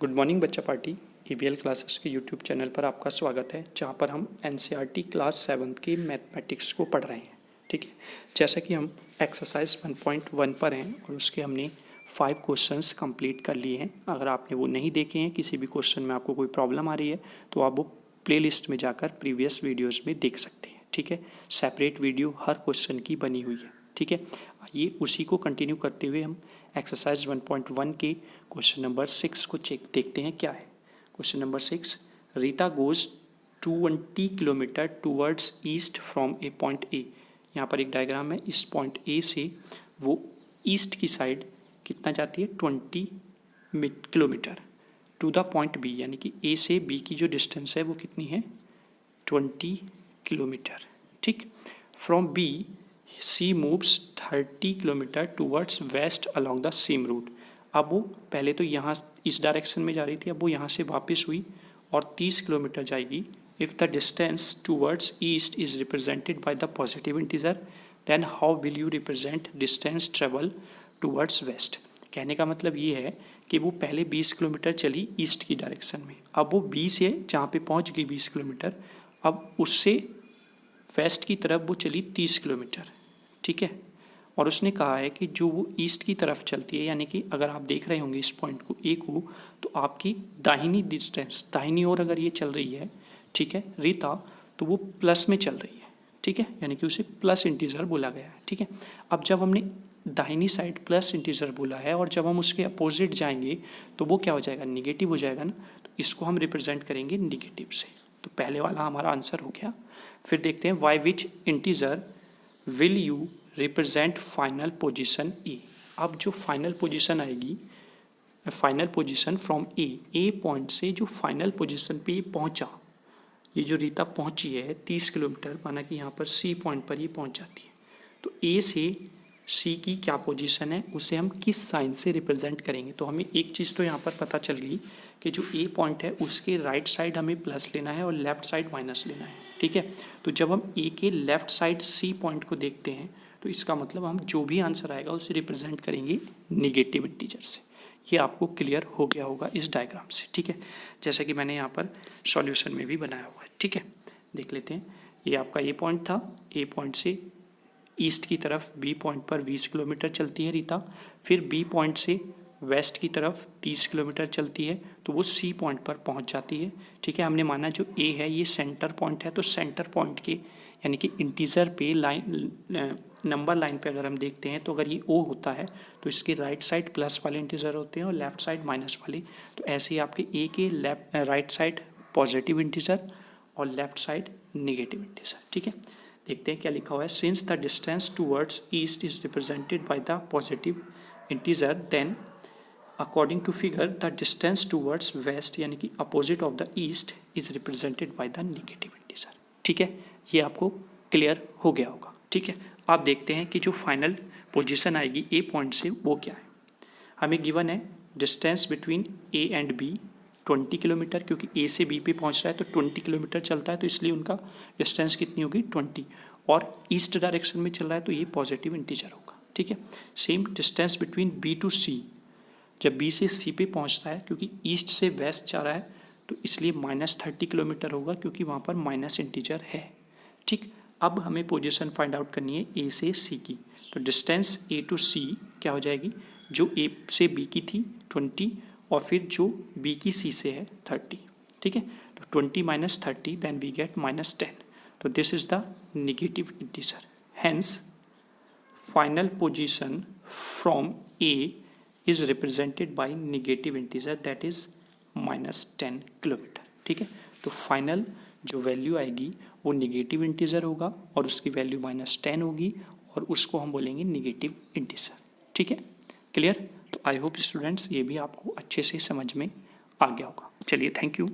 Good morning बच्चा party ईवीएल classes के YouTube channel पर आपका स्वागत है, जहां पर हम एनसीईआरटी क्लास 7 की मैथमेटिक्स को पढ़ रहे हैं। ठीक है, जैसा कि हम एक्सरसाइज 1.1 पर हैं और उसके हमने 5 क्वेश्चंस कंप्लीट कर लिए हैं। अगर आपने वो नहीं देखे हैं, किसी भी क्वेश्चन में आपको कोई प्रॉब्लम आ रही है तो आप वो प्लेलिस्ट में जाकर प्रीवियस वीडियोज़ में देख सकते हैं। ठीक है, सेपरेट वीडियो हर क्वेश्चन की बनी हुई है। ठीक है, ये उसी को कंटिन्यू करते हुए हम एक्सरसाइज 1.1 के क्वेश्चन नंबर 6 को चेक देखते हैं क्या है। Question number 6, Rita goes 20 kilometre towards east from A point A. यहाँ पर एक डायग्राम है, इस पॉइंट ए से वो ईस्ट की साइड कितना जाती है 20 kilometre to the point B, यानी कि ए से बी की जो डिस्टेंस है वो कितनी है 20 किलोमीटर। ठीक, from B C moves 30 kilometre towards west along the same route. अब वो पहले तो यहाँ इस डायरेक्शन में जा रही थी, अब वो यहाँ से वापस हुई और 30 किलोमीटर जाएगी। If the distance towards east is represented by the positive integer, then how will you represent distance travel towards west. कहने का मतलब ये है कि वो पहले 20 किलोमीटर चली ईस्ट की डायरेक्शन में, अब वो 20 से जहाँ पे पहुँच गई 20 किलोमीटर, अब उससे वेस्ट की तरफ वो चली 30 किलोमीटर। ठीक है, और उसने कहा है कि जो वो ईस्ट की तरफ चलती है, यानी कि अगर आप देख रहे होंगे इस पॉइंट को ए को, तो आपकी दाहिनी डिस्टेंस दाहिनी ओर अगर ये चल रही है, ठीक है रीता, तो वो प्लस में चल रही है। ठीक है, यानी कि उसे प्लस इंटीजर बोला गया है। ठीक है, अब जब हमने दाहिनी साइड प्लस इंटीजर बोला है और जब हम उसके अपोजिट जाएंगे तो वो क्या हो जाएगा, निगेटिव हो जाएगा ना, तो इसको हम रिप्रेजेंट करेंगे निगेटिव से। तो पहले वाला हमारा आंसर हो गया। फिर देखते हैं Y which integer will you represent final position A. अब जो फाइनल पोजीशन आएगी, final position from A point से जो फाइनल पोजीशन पे पहुंचा, ये जो रीता पहुंची है 30 किलोमीटर, माना कि यहाँ पर सी पॉइंट पर ये पहुंच जाती है, तो ए से सी की क्या पोजीशन है उसे हम किस साइन से रिप्रेजेंट करेंगे। तो हमें एक चीज़ तो यहाँ पर पता चल गई कि जो ए पॉइंट है उसके राइट साइड हमें प्लस लेना है और लेफ्ट साइड माइनस लेना है। ठीक है, तो जब हम ए के लेफ्ट साइड सी पॉइंट को देखते हैं तो इसका मतलब हम जो भी आंसर आएगा उसे रिप्रेजेंट करेंगे निगेटिव इंटीजर से। ये आपको क्लियर हो गया होगा इस डायग्राम से। ठीक है, जैसा कि मैंने यहाँ पर सॉल्यूशन में भी बनाया हुआ है। ठीक है, देख लेते हैं। ये आपका ए पॉइंट था, ए पॉइंट से ईस्ट की तरफ बी पॉइंट पर 20 किलोमीटर चलती है रीता, फिर बी पॉइंट से वेस्ट की तरफ 30 किलोमीटर चलती है, तो वो सी पॉइंट पर पहुंच जाती है। ठीक है, हमने माना जो ए है ये सेंटर पॉइंट है, तो सेंटर पॉइंट के यानी कि इंटीजर पे लाइन नंबर लाइन पे अगर हम देखते हैं तो अगर ये ओ होता है तो इसके राइट साइड प्लस वाले इंटीजर होते हैं और लेफ्ट साइड माइनस वाले। तो ऐसे ही आपके ए के राइट साइड पॉजिटिव इंटीजर और लेफ्ट साइड निगेटिव इंटीजर। ठीक है, देखते हैं क्या लिखा हुआ है। Since the distance towards east is represented by the positive integer, then according to figure the distance towards west यानी कि opposite of the east is represented by the negative integer. ठीक है, ये आपको क्लियर हो गया होगा। ठीक है, आप देखते हैं कि जो फाइनल पोजीशन आएगी ए पॉइंट से वो क्या है। हमें गिवन है distance between A and B 20 kilometre, क्योंकि ए से बी पे पहुंच रहा है तो 20 किलोमीटर चलता है, तो इसलिए उनका डिस्टेंस कितनी होगी 20, और ईस्ट डायरेक्शन में चल रहा है तो ये पॉजिटिव इंटीजर होगा। ठीक है, same distance between B to C, जब बी से सी पे पहुंचता है क्योंकि ईस्ट से वेस्ट जा रहा है तो इसलिए -30 किलोमीटर होगा, क्योंकि वहाँ पर माइनस इंटीजर है। ठीक, अब हमें पोजीशन फाइंड आउट करनी है ए से सी की, तो डिस्टेंस ए टू सी क्या हो जाएगी, जो ए से बी की थी 20 और फिर जो बी की सी से है 30। ठीक है, तो 20 - 30 देन वी गेट -10, तो this is the negative integer. Hence final position from A is represented bye negative integer that is -10 kilometre. ठीक है, तो फाइनल जो वैल्यू आएगी वो निगेटिव इंटीजर होगा और उसकी वैल्यू -10 होगी और उसको हम बोलेंगे निगेटिव इंटीजर। ठीक है, क्लियर। तो आई होप स्टूडेंट्स ये भी आपको अच्छे से समझ में आ गया होगा। चलिए, थैंक यू।